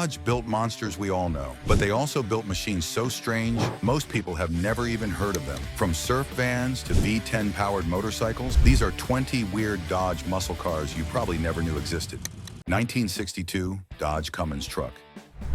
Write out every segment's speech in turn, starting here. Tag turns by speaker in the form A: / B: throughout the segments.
A: Dodge built monsters we all know, but they also built machines so strange, most people have never even heard of them. From surf vans to V10 powered motorcycles, these are 20 weird Dodge muscle cars you probably never knew existed. 1962 Dodge Cummins truck.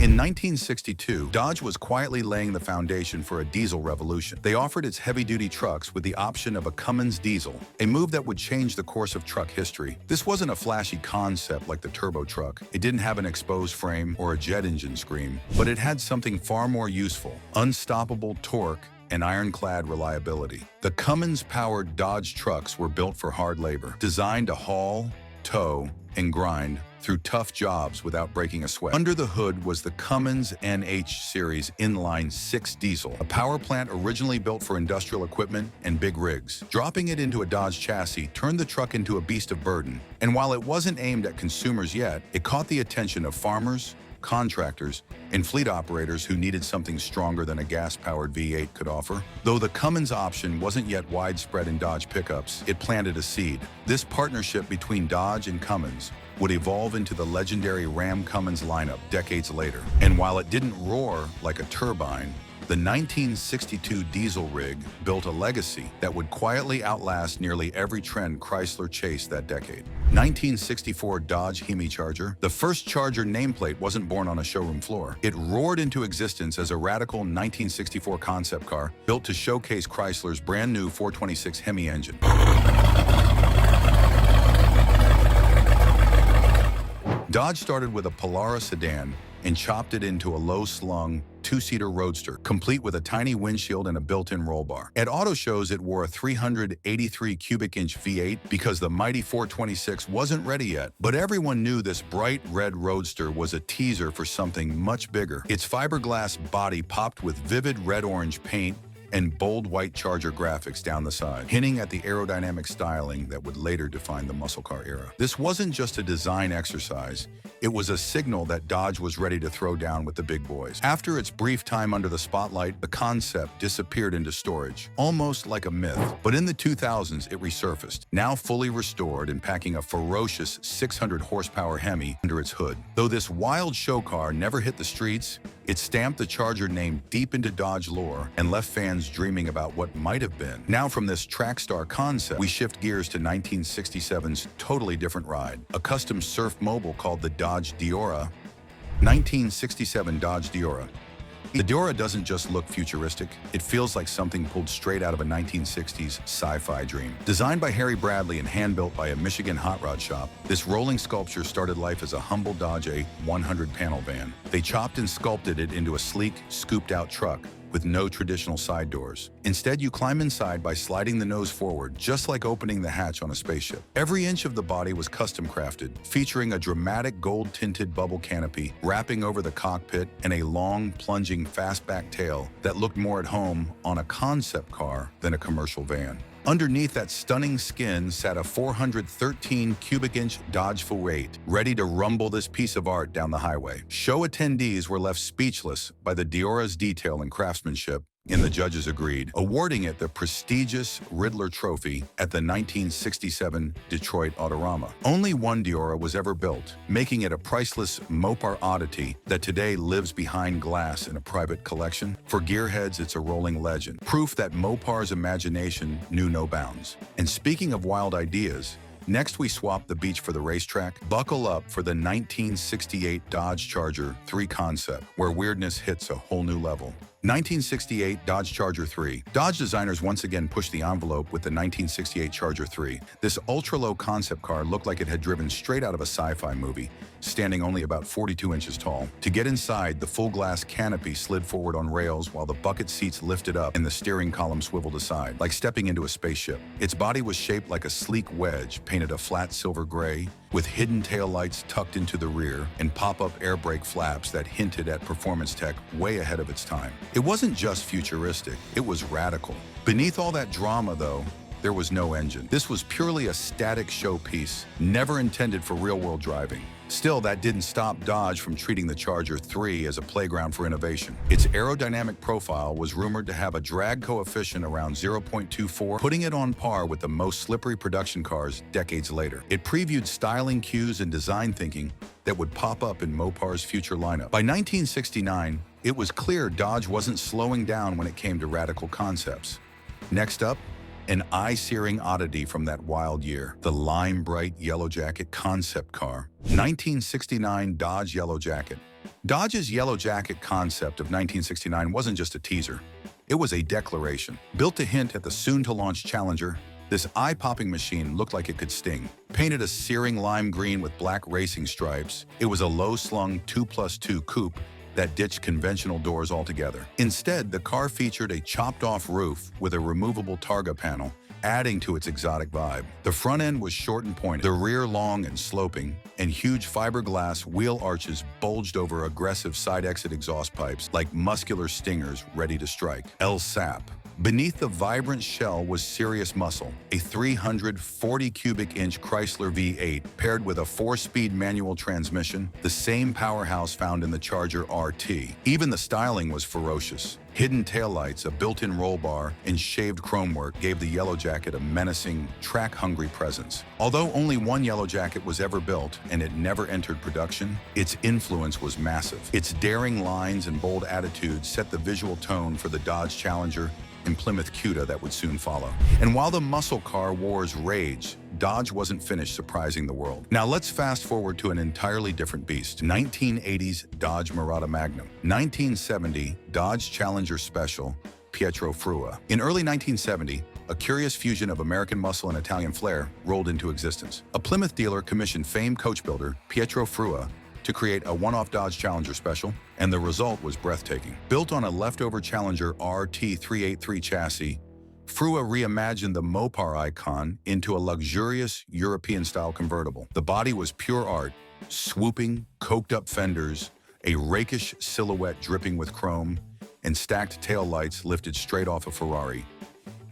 A: In 1962, Dodge was quietly laying the foundation for a diesel revolution. They offered its heavy-duty trucks with the option of a Cummins diesel, a move that would change the course of truck history. This wasn't a flashy concept like the turbo truck. It didn't have an exposed frame or a jet engine scream, but it had something far more useful: unstoppable torque and ironclad reliability. The Cummins-powered Dodge trucks were built for hard labor, designed to haul, tow, and grind through tough jobs without breaking a sweat. Under the hood was the Cummins NH Series inline 6 diesel, a power plant originally built for industrial equipment and big rigs. Dropping it into a Dodge chassis turned the truck into a beast of burden, and while it wasn't aimed at consumers yet, it caught the attention of farmers, contractors, and fleet operators who needed something stronger than a gas-powered V8 could offer. Though the Cummins option wasn't yet widespread in Dodge pickups, it planted a seed. This partnership between Dodge and Cummins would evolve into the legendary Ram Cummins lineup decades later. And while it didn't roar like a turbine, the 1962 diesel rig built a legacy that would quietly outlast nearly every trend Chrysler chased that decade. 1964 Dodge Hemi Charger. The first Charger nameplate wasn't born on a showroom floor. It roared into existence as a radical 1964 concept car built to showcase Chrysler's brand new 426 Hemi engine. Dodge started with a Polara sedan and chopped it into a low-slung, two-seater roadster, complete with a tiny windshield and a built-in roll bar. At auto shows, it wore a 383 cubic inch V8 because the mighty 426 wasn't ready yet. But everyone knew this bright red roadster was a teaser for something much bigger. Its fiberglass body popped with vivid red-orange paint and bold white Charger graphics down the side, hinting at the aerodynamic styling that would later define the muscle car era. This wasn't just a design exercise, it was a signal that Dodge was ready to throw down with the big boys. After its brief time under the spotlight, the concept disappeared into storage, almost like a myth. But in the 2000s, it resurfaced, now fully restored and packing a ferocious 600 horsepower Hemi under its hood. Though this wild show car never hit the streets, it stamped the Charger name deep into Dodge lore and left fans dreaming about what might have been. Now from this track star concept, we shift gears to 1967's totally different ride, a custom surf mobile called the Dodge Deora. 1967 Dodge Deora. The Deora doesn't just look futuristic, it feels like something pulled straight out of a 1960s sci-fi dream. Designed by Harry Bradley and hand-built by a Michigan hot rod shop, this rolling sculpture started life as a humble Dodge A100 panel van. They chopped and sculpted it into a sleek, scooped-out truck with no traditional side doors. Instead, you climb inside by sliding the nose forward, just like opening the hatch on a spaceship. Every inch of the body was custom crafted, featuring a dramatic gold-tinted bubble canopy wrapping over the cockpit and a long, plunging fastback tail that looked more at home on a concept car than a commercial van. Underneath that stunning skin sat a 413 cubic inch Dodge V8, ready to rumble this piece of art down the highway. Show attendees were left speechless by the Deora's detail and craftsmanship, and the judges agreed, awarding it the prestigious Riddler Trophy at the 1967 Detroit Autorama. Only one Deora was ever built, making it a priceless Mopar oddity that today lives behind glass in a private collection. For gearheads, it's a rolling legend, proof that Mopar's imagination knew no bounds. And speaking of wild ideas, next we swap the beach for the racetrack. Buckle up for the 1968 Dodge Charger 3 concept, where weirdness hits a whole new level. 1968 Dodge Charger 3. Dodge designers once again pushed the envelope with the 1968 Charger 3. This ultra-low concept car looked like it had driven straight out of a sci-fi movie, standing only about 42 inches tall. To get inside, the full-glass canopy slid forward on rails while the bucket seats lifted up and the steering column swiveled aside, like stepping into a spaceship. Its body was shaped like a sleek wedge, painted a flat silver gray, with hidden taillights tucked into the rear and pop-up air brake flaps that hinted at performance tech way ahead of its time. It wasn't just futuristic, it was radical. Beneath all that drama, though, there was no engine. This was purely a static showpiece, never intended for real-world driving. Still, that didn't stop Dodge from treating the Charger 3 as a playground for innovation. Its aerodynamic profile was rumored to have a drag coefficient around 0.24, putting it on par with the most slippery production cars decades later. It previewed styling cues and design thinking that would pop up in Mopar's future lineup. By 1969, it was clear Dodge wasn't slowing down when it came to radical concepts. Next up, an eye-searing oddity from that wild year, the lime-bright Yellow Jacket concept car. 1969 Dodge Yellow Jacket. Dodge's Yellow Jacket concept of 1969 wasn't just a teaser. It was a declaration. Built to hint at the soon-to-launch Challenger, this eye-popping machine looked like it could sting. Painted a searing lime green with black racing stripes, it was a low-slung 2+2 coupe that ditched conventional doors altogether. Instead, the car featured a chopped-off roof with a removable Targa panel, adding to its exotic vibe. The front end was short and pointed, the rear long and sloping, and huge fiberglass wheel arches bulged over aggressive side-exit exhaust pipes like muscular stingers ready to strike. El Sap. Beneath the vibrant shell was serious muscle, a 340 cubic inch Chrysler V8 paired with a 4-speed manual transmission, the same powerhouse found in the Charger RT. Even the styling was ferocious. Hidden taillights, a built-in roll bar, and shaved chromework gave the Yellow Jacket a menacing, track-hungry presence. Although only one Yellow Jacket was ever built and it never entered production, its influence was massive. Its daring lines and bold attitude set the visual tone for the Dodge Challenger and Plymouth Cuda that would soon follow. And while the muscle car wars raged, Dodge wasn't finished surprising the world. Now let's fast forward to an entirely different beast. 1980s Dodge Mirada Magnum. 1970 Dodge Challenger Special Pietro Frua. In early 1970, a curious fusion of American muscle and Italian flair rolled into existence. A Plymouth dealer commissioned famed coach builder Pietro Frua to create a one-off Dodge Challenger Special, and the result was breathtaking. Built on a leftover Challenger RT383 chassis, Frua reimagined the Mopar icon into a luxurious European-style convertible. The body was pure art, swooping, coked-up fenders, a rakish silhouette dripping with chrome, and stacked taillights lifted straight off a Ferrari.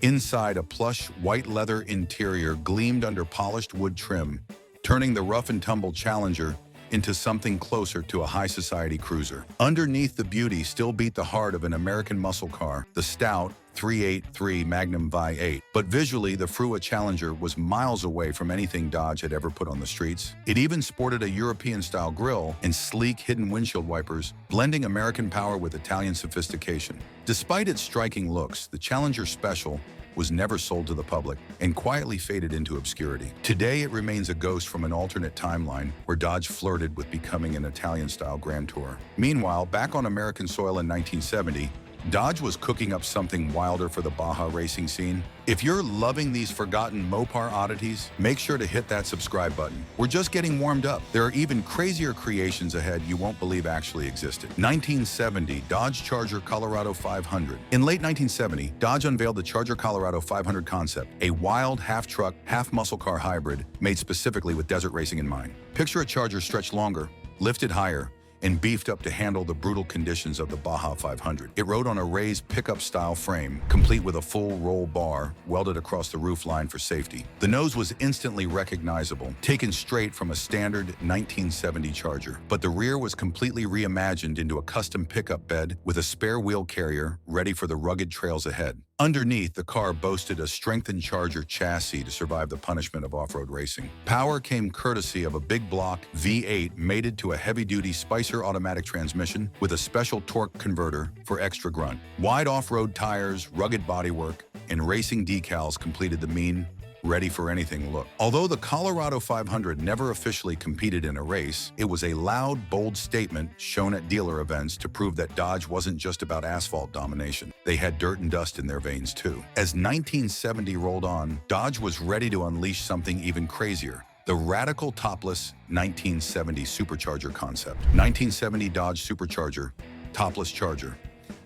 A: Inside, a plush white leather interior gleamed under polished wood trim, turning the rough-and-tumble Challenger into something closer to a high-society cruiser. Underneath, the beauty still beat the heart of an American muscle car, the stout 383 Magnum V8. But visually, the Frua Challenger was miles away from anything Dodge had ever put on the streets. It even sported a European-style grille and sleek hidden windshield wipers, blending American power with Italian sophistication. Despite its striking looks, the Challenger Special was never sold to the public and quietly faded into obscurity. Today, it remains a ghost from an alternate timeline where Dodge flirted with becoming an Italian-style Grand Tour. Meanwhile, back on American soil in 1970, Dodge was cooking up something wilder for the Baja racing scene. If you're loving these forgotten Mopar oddities, make sure to hit that subscribe button. We're just getting warmed up. There are even crazier creations ahead you won't believe actually existed. 1970 Dodge Charger Colorado 500. In late 1970, Dodge unveiled the Charger Colorado 500 concept, a wild half-truck, half-muscle car hybrid made specifically with desert racing in mind. Picture a Charger stretched longer, lifted higher, and beefed up to handle the brutal conditions of the Baja 500. It rode on a raised pickup-style frame, complete with a full roll bar welded across the roofline for safety. The nose was instantly recognizable, taken straight from a standard 1970 Charger. But the rear was completely reimagined into a custom pickup bed with a spare wheel carrier ready for the rugged trails ahead. Underneath, the car boasted a strengthened Charger chassis to survive the punishment of off-road racing. Power came courtesy of a big block V8 mated to a heavy-duty Spicer automatic transmission with a special torque converter for extra grunt. Wide off-road tires, rugged bodywork, and racing decals completed the mean, ready-for-anything look. Although the Colorado 500 never officially competed in a race, it was a loud, bold statement shown at dealer events to prove that Dodge wasn't just about asphalt domination. They had dirt and dust in their veins, too. As 1970 rolled on, Dodge was ready to unleash something even crazier: the radical topless 1970 Supercharger concept. 1970 Dodge Supercharger, topless Charger.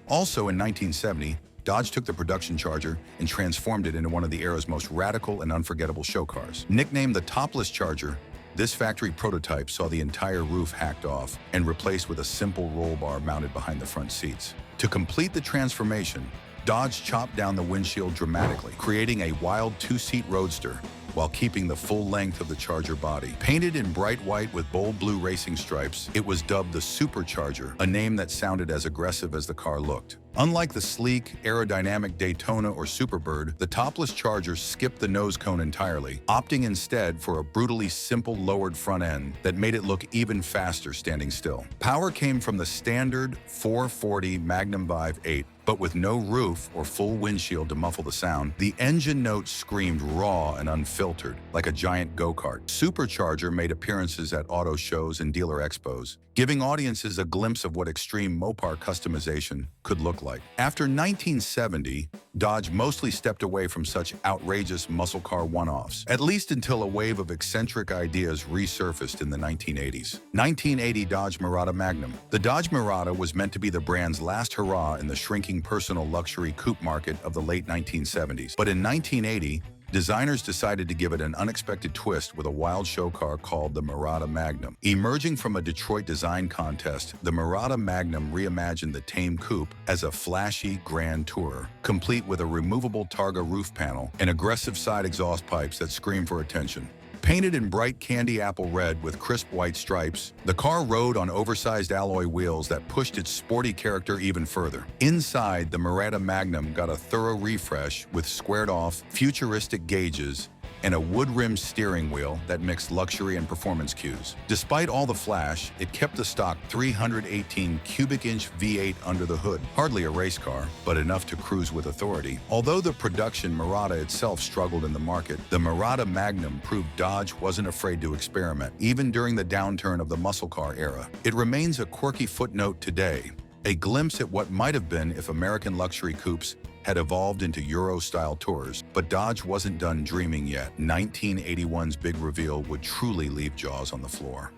A: Also in 1970, Dodge took the production Charger and transformed it into one of the era's most radical and unforgettable show cars. Nicknamed the topless Charger, this factory prototype saw the entire roof hacked off and replaced with a simple roll bar mounted behind the front seats. To complete the transformation, Dodge chopped down the windshield dramatically, creating a wild two-seat roadster while keeping the full length of the Charger body. Painted in bright white with bold blue racing stripes, it was dubbed the Supercharger, a name that sounded as aggressive as the car looked. Unlike the sleek, aerodynamic Daytona or Superbird, the topless Charger skipped the nose cone entirely, opting instead for a brutally simple lowered front end that made it look even faster standing still. Power came from the standard 440 Magnum 5.8, but with no roof or full windshield to muffle the sound, the engine note screamed raw and unfiltered, like a giant go-kart. Supercharger made appearances at auto shows and dealer expos, giving audiences a glimpse of what extreme Mopar customization could look like. After 1970, Dodge mostly stepped away from such outrageous muscle car one-offs, at least until a wave of eccentric ideas resurfaced in the 1980s. 1980 Dodge Mirada Magnum. The Dodge Mirada was meant to be the brand's last hurrah in the shrinking personal luxury coupe market of the late 1970s. But in 1980, designers decided to give it an unexpected twist with a wild show car called the Mirada Magnum. Emerging from a Detroit design contest, the Mirada Magnum reimagined the tame coupe as a flashy grand tourer, complete with a removable Targa roof panel and aggressive side exhaust pipes that scream for attention. Painted in bright candy apple red with crisp white stripes, the car rode on oversized alloy wheels that pushed its sporty character even further. Inside, the Mirada Magnum got a thorough refresh with squared-off, futuristic gauges and a wood-rimmed steering wheel that mixed luxury and performance cues. Despite all the flash, it kept the stock 318 cubic-inch V8 under the hood. Hardly a race car, but enough to cruise with authority. Although the production Mirada itself struggled in the market, the Mirada Magnum proved Dodge wasn't afraid to experiment, even during the downturn of the muscle car era. It remains a quirky footnote today, a glimpse at what might have been if American luxury coupes had evolved into Euro-style tours. But Dodge wasn't done dreaming yet. 1981's big reveal would truly leave jaws on the floor.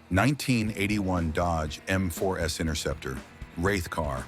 A: 1981 Dodge M4S Interceptor, Wraith car.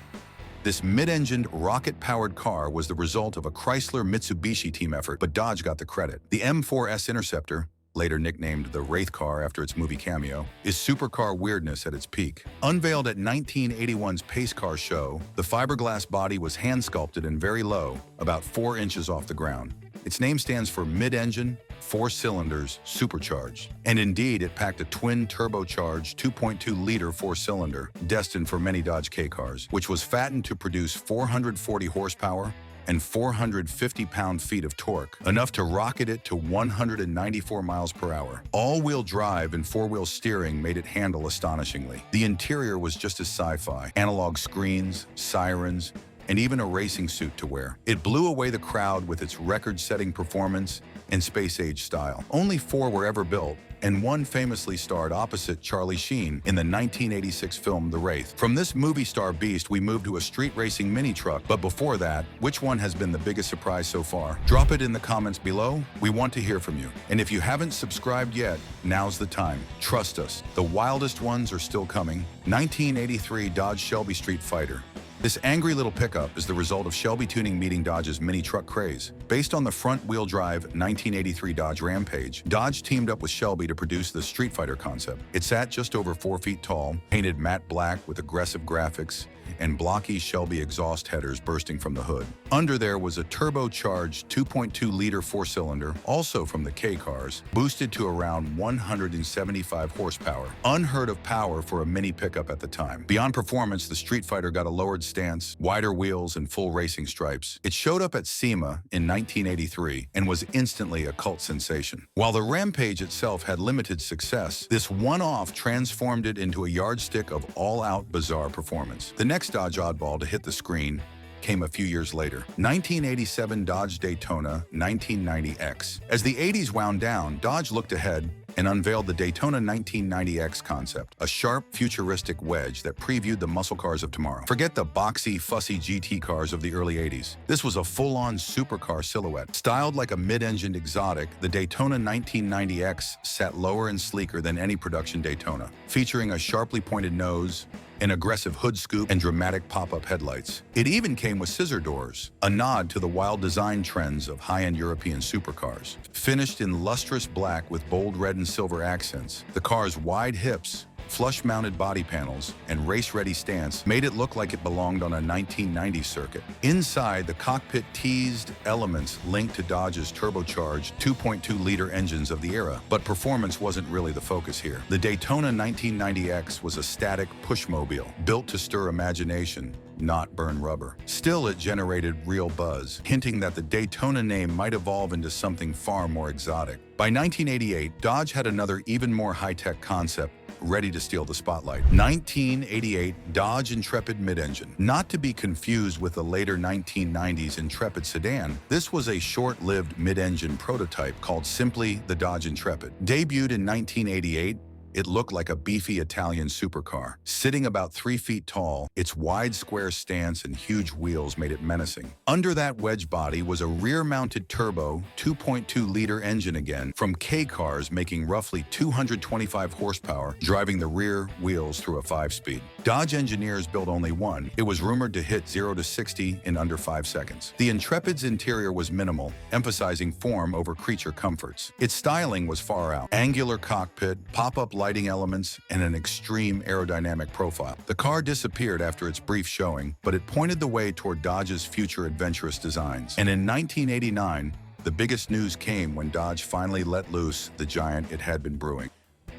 A: This mid-engined, rocket-powered car was the result of a Chrysler-Mitsubishi team effort, but Dodge got the credit. The M4S Interceptor, later nicknamed the Wraith car after its movie cameo, is supercar weirdness at its peak. Unveiled at 1981's Pace Car Show, the fiberglass body was hand-sculpted and very low, about 4 inches off the ground. Its name stands for mid-engine, 4 cylinders, supercharged. And indeed, it packed a twin turbocharged 2.2-liter 4-cylinder, destined for many Dodge K cars, which was fattened to produce 440 horsepower and 450 pound-feet of torque, enough to rocket it to 194 miles per hour. All-wheel drive and 4-wheel steering made it handle astonishingly. The interior was just as sci-fi: analog screens, sirens, and even a racing suit to wear. It blew away the crowd with its record-setting performance and space-age style. Only 4 were ever built, and one famously starred opposite Charlie Sheen in the 1986 film The Wraith. From this movie star beast, we move to a street racing mini truck, but before that, which one has been the biggest surprise so far? Drop it in the comments below. We want to hear from you. And if you haven't subscribed yet, now's the time. Trust us, the wildest ones are still coming. 1983 Dodge Shelby Street Fighter. This angry little pickup is the result of Shelby tuning meeting Dodge's mini truck craze. Based on the front-wheel drive 1983 Dodge Rampage, Dodge teamed up with Shelby to produce the Street Fighter concept. It sat just over 4 feet tall, painted matte black with aggressive graphics, and blocky Shelby exhaust headers bursting from the hood. Under there was a turbocharged 2.2-liter 4-cylinder, also from the K cars, boosted to around 175 horsepower. Unheard of power for a mini pickup at the time. Beyond performance, the Street Fighter got a lowered stance, wider wheels, and full racing stripes. It showed up at SEMA in 1983 and was instantly a cult sensation. While the Rampage itself had limited success, this one-off transformed it into a yardstick of all-out bizarre performance. The next Dodge oddball to hit the screen came a few years later. 1987 Dodge Daytona 1990X. As the 80s wound down, Dodge looked ahead and unveiled the Daytona 1990X concept, a sharp, futuristic wedge that previewed the muscle cars of tomorrow. Forget the boxy, fussy GT cars of the early 80s. This was a full-on supercar silhouette. Styled like a mid-engined exotic, the Daytona 1990X sat lower and sleeker than any production Daytona, featuring a sharply pointed nose, an aggressive hood scoop, and dramatic pop-up headlights. It even came with scissor doors, a nod to the wild design trends of high-end European supercars. Finished in lustrous black with bold red and silver accents, the car's wide hips, flush-mounted body panels, and race-ready stance made it look like it belonged on a 1990s circuit. Inside, the cockpit teased elements linked to Dodge's turbocharged 2.2-liter engines of the era, but performance wasn't really the focus here. The Daytona 1990X was a static pushmobile, built to stir imagination, not burn rubber. Still, it generated real buzz, hinting that the Daytona name might evolve into something far more exotic. By 1988, Dodge had another even more high-tech concept ready to steal the spotlight. 1988 Dodge Intrepid Midengine. Not to be confused with the later 1990s Intrepid sedan, this was a short-lived mid-engine prototype called simply the Dodge Intrepid. Debuted in 1988, it looked like a beefy Italian supercar. Sitting about 3 feet tall, its wide square stance and huge wheels made it menacing. Under that wedge body was a rear-mounted turbo 2.2-liter engine again from K-cars making roughly 225 horsepower, driving the rear wheels through a 5-speed. Dodge engineers built only one. It was rumored to hit 0 to 60 in under 5 seconds. The Intrepid's interior was minimal, emphasizing form over creature comforts. Its styling was far out. Angular cockpit, pop-up lighting elements, and an extreme aerodynamic profile. The car disappeared after its brief showing, but it pointed the way toward Dodge's future adventurous designs. And in 1989, the biggest news came when Dodge finally let loose the giant it had been brewing.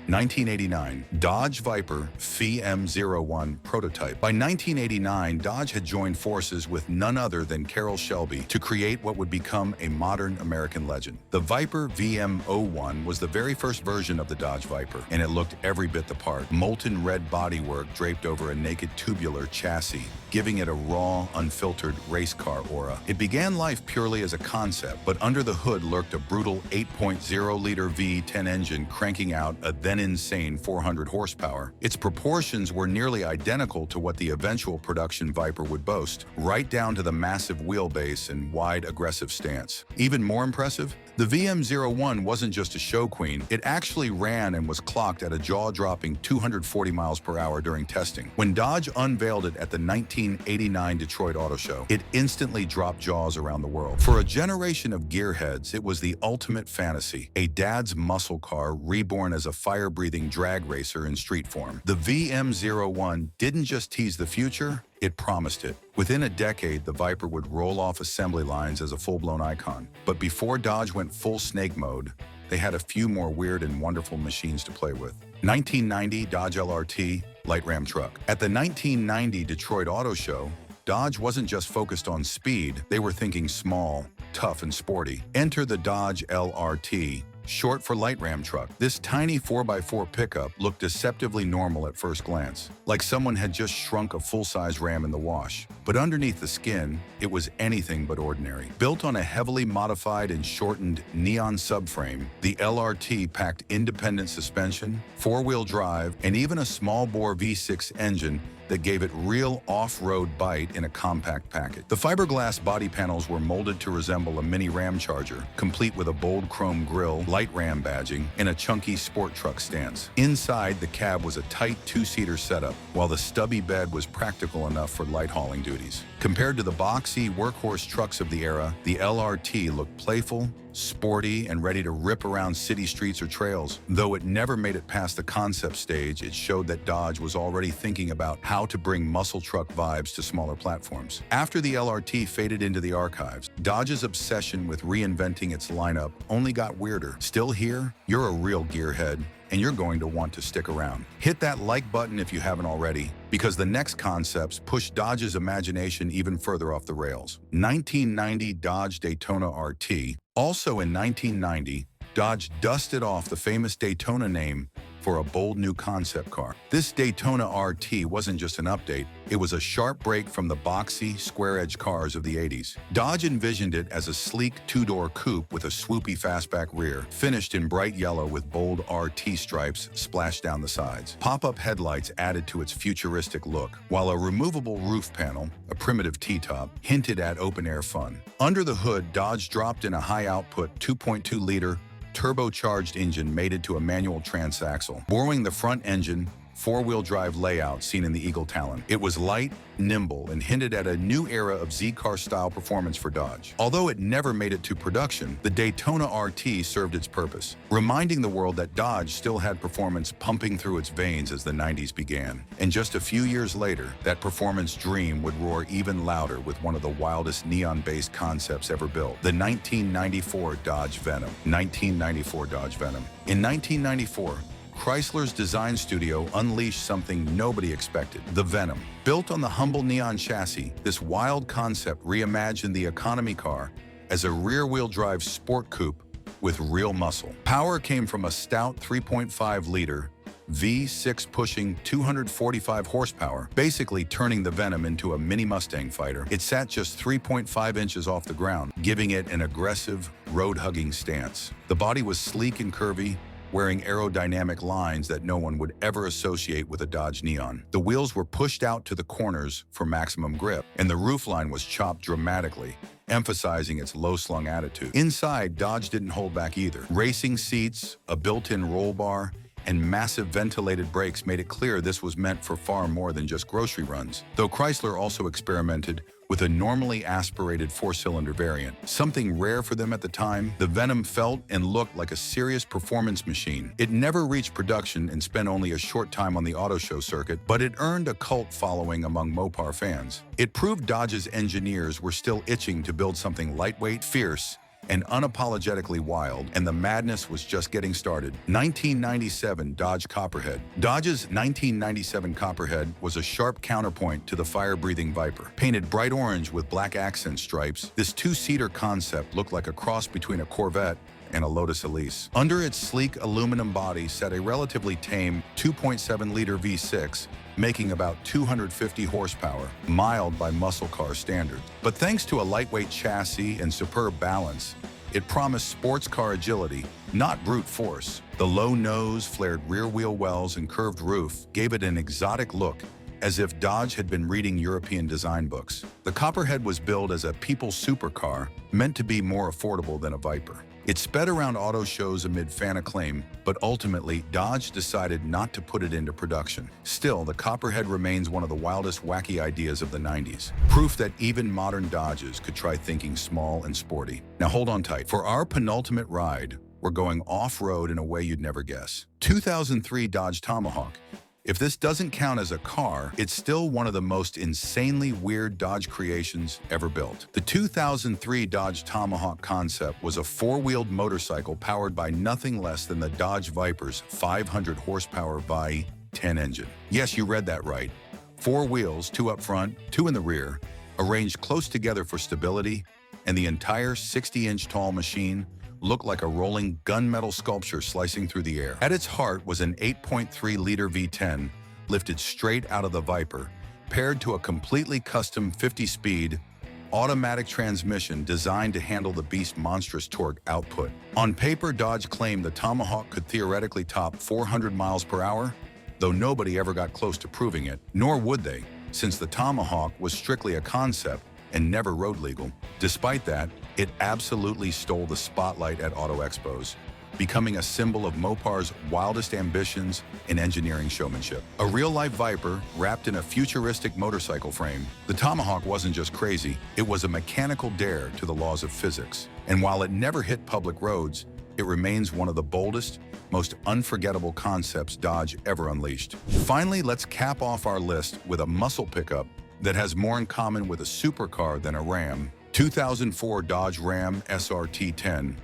A: 1989, Dodge Viper VM01 prototype. By 1989, Dodge had joined forces with none other than Carroll Shelby to create what would become a modern American legend. The Viper VM01 was the very first version of the Dodge Viper, and it looked every bit the part. Molten red bodywork draped over a naked tubular chassis, giving it a raw, unfiltered race car aura. It began life purely as a concept, but under the hood lurked a brutal 8.0-liter V10 engine cranking out a then-insane 400 horsepower. Its proportions were nearly identical to what the eventual production Viper would boast, right down to the massive wheelbase and wide, aggressive stance. Even more impressive, the VM01 wasn't just a show queen, it actually ran and was clocked at a jaw-dropping 240 miles per hour during testing. When Dodge unveiled it at the 1989 Detroit Auto Show, it instantly dropped jaws around the world. For a generation of gearheads, it was the ultimate fantasy, a dad's muscle car reborn as a fire-breathing drag racer in street form. The VM01 didn't just tease the future, it promised it. Within a decade, the Viper would roll off assembly lines as a full-blown icon. But before Dodge went full snake mode, they had a few more weird and wonderful machines to play with. 1990 Dodge LRT light ram truck. At the 1990 Detroit Auto Show, Dodge wasn't just focused on speed, they were thinking small, tough, and sporty. Enter the Dodge LRT, short for light ram truck. This tiny 4x4 pickup looked deceptively normal at first glance, like someone had just shrunk a full-size Ram in the wash. But underneath the skin, it was anything but ordinary. Built on a heavily modified and shortened neon subframe, the LRT packed independent suspension, four-wheel drive, and even a small-bore V6 engine that gave it real off-road bite in a compact package. The fiberglass body panels were molded to resemble a mini Ram Charger, complete with a bold chrome grille, light Ram badging, and a chunky sport truck stance. Inside, the cab was a tight two-seater setup, while the stubby bed was practical enough for light hauling duties. Compared to the boxy workhorse trucks of the era, the LRT looked playful, sporty, and ready to rip around city streets or trails. Though it never made it past the concept stage, it showed that Dodge was already thinking about how to bring muscle truck vibes to smaller platforms. After the LRT faded into the archives, Dodge's obsession with reinventing its lineup only got weirder. Still here? You're a real gearhead, and you're going to want to stick around. Hit that like button if you haven't already, because the next concepts push Dodge's imagination even further off the rails. 1990 Dodge Daytona RT. Also in 1990, Dodge dusted off the famous Daytona name for a bold new concept car. This Daytona RT wasn't just an update, it was a sharp break from the boxy, square-edge cars of the 80s. Dodge envisioned it as a sleek two-door coupe with a swoopy fastback rear, finished in bright yellow with bold RT stripes splashed down the sides. Pop-up headlights added to its futuristic look, while a removable roof panel, a primitive T-top, hinted at open-air fun. Under the hood, Dodge dropped in a high-output 2.2-liter turbocharged engine mated to a manual transaxle. Borrowing the front engine, four-wheel drive layout seen in the Eagle Talon. It was light, nimble, and hinted at a new era of Z-Car-style performance for Dodge. Although it never made it to production, the Daytona RT served its purpose, reminding the world that Dodge still had performance pumping through its veins as the 90s began. And just a few years later, that performance dream would roar even louder with one of the wildest neon-based concepts ever built, the 1994 Dodge Venom. 1994 Dodge Venom. In 1994, Chrysler's design studio unleashed something nobody expected, the Venom. Built on the humble neon chassis, this wild concept reimagined the economy car as a rear-wheel drive sport coupe with real muscle. Power came from a stout 3.5-liter V6 pushing 245 horsepower, basically turning the Venom into a mini Mustang fighter. It sat just 3.5 inches off the ground, giving it an aggressive, road-hugging stance. The body was sleek and curvy, wearing aerodynamic lines that no one would ever associate with a Dodge Neon. The wheels were pushed out to the corners for maximum grip, and the roofline was chopped dramatically, emphasizing its low-slung attitude. Inside, Dodge didn't hold back either. Racing seats, a built-in roll bar, and massive ventilated brakes made it clear this was meant for far more than just grocery runs. Though Chrysler also experimented with a normally aspirated four-cylinder variant, something rare for them at the time, the Venom felt and looked like a serious performance machine. It never reached production and spent only a short time on the auto show circuit, but it earned a cult following among Mopar fans. It proved Dodge's engineers were still itching to build something lightweight, fierce, and unapologetically wild, and the madness was just getting started. 1997 Dodge Copperhead. Dodge's 1997 Copperhead was a sharp counterpoint to the fire-breathing Viper. Painted bright orange with black accent stripes, this two-seater concept looked like a cross between a Corvette and a Lotus Elise. Under its sleek aluminum body sat a relatively tame 2.7-liter V6, making about 250 horsepower, mild by muscle car standards. But thanks to a lightweight chassis and superb balance, it promised sports car agility, not brute force. The low nose, flared rear-wheel wells, and curved roof gave it an exotic look, as if Dodge had been reading European design books. The Copperhead was billed as a people's supercar, meant to be more affordable than a Viper. It sped around auto shows amid fan acclaim, but ultimately, Dodge decided not to put it into production. Still, the Copperhead remains one of the wildest, wacky ideas of the 90s. Proof that even modern Dodges could try thinking small and sporty. Now hold on tight. For our penultimate ride, we're going off-road in a way you'd never guess. 2003 Dodge Tomahawk. If this doesn't count as a car, it's still one of the most insanely weird Dodge creations ever built. The 2003 Dodge Tomahawk concept was a four-wheeled motorcycle powered by nothing less than the Dodge Viper's 500 horsepower V10 engine. Yes, you read that right. Four wheels, two up front, two in the rear, arranged close together for stability, and the entire 60-inch tall machine looked like a rolling gunmetal sculpture slicing through the air. At its heart was an 8.3-liter V10 lifted straight out of the Viper, paired to a completely custom 50-speed automatic transmission designed to handle the beast's monstrous torque output. On paper, Dodge claimed the Tomahawk could theoretically top 400 miles per hour, though nobody ever got close to proving it, nor would they, since the Tomahawk was strictly a concept and never road legal. Despite that, it absolutely stole the spotlight at auto expos, becoming a symbol of Mopar's wildest ambitions in engineering showmanship. A real-life Viper wrapped in a futuristic motorcycle frame, the Tomahawk wasn't just crazy, it was a mechanical dare to the laws of physics. And while it never hit public roads, it remains one of the boldest, most unforgettable concepts Dodge ever unleashed. Finally, let's cap off our list with a muscle pickup that has more in common with a supercar than a Ram. 2004 Dodge Ram SRT10.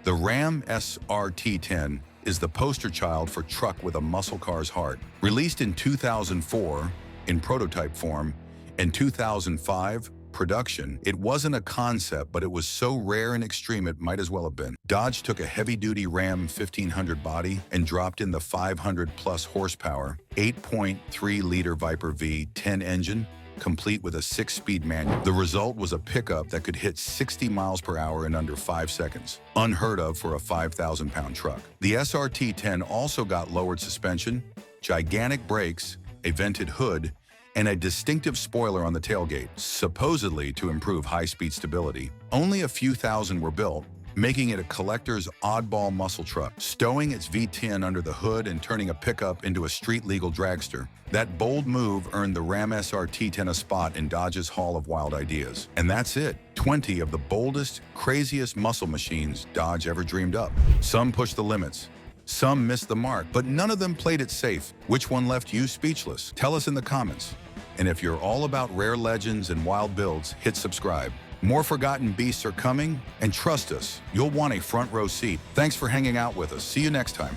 A: The Ram SRT10 is the poster child for truck with a muscle car's heart. Released in 2004 in prototype form and 2005 production, it wasn't a concept, but it was so rare and extreme it might as well have been. Dodge took a heavy-duty Ram 1500 body and dropped in the 500-plus horsepower, 8.3-liter Viper V10 engine, complete with a 6-speed manual. The result was a pickup that could hit 60 miles per hour in under 5 seconds, unheard of for a 5,000-pound truck. The SRT10 also got lowered suspension, gigantic brakes, a vented hood, and a distinctive spoiler on the tailgate, supposedly to improve high-speed stability. Only a few thousand were built, making it a collector's oddball muscle truck, stowing its V10 under the hood and turning a pickup into a street-legal dragster. That bold move earned the Ram SRT10 a spot in Dodge's Hall of Wild Ideas. And that's it. 20 of the boldest, craziest muscle machines Dodge ever dreamed up. Some pushed the limits. Some missed the mark, but none of them played it safe. Which one left you speechless? Tell us in the comments. And if you're all about rare legends and wild builds, hit subscribe. More forgotten beasts are coming, and trust us, you'll want a front row seat. Thanks for hanging out with us. See you next time.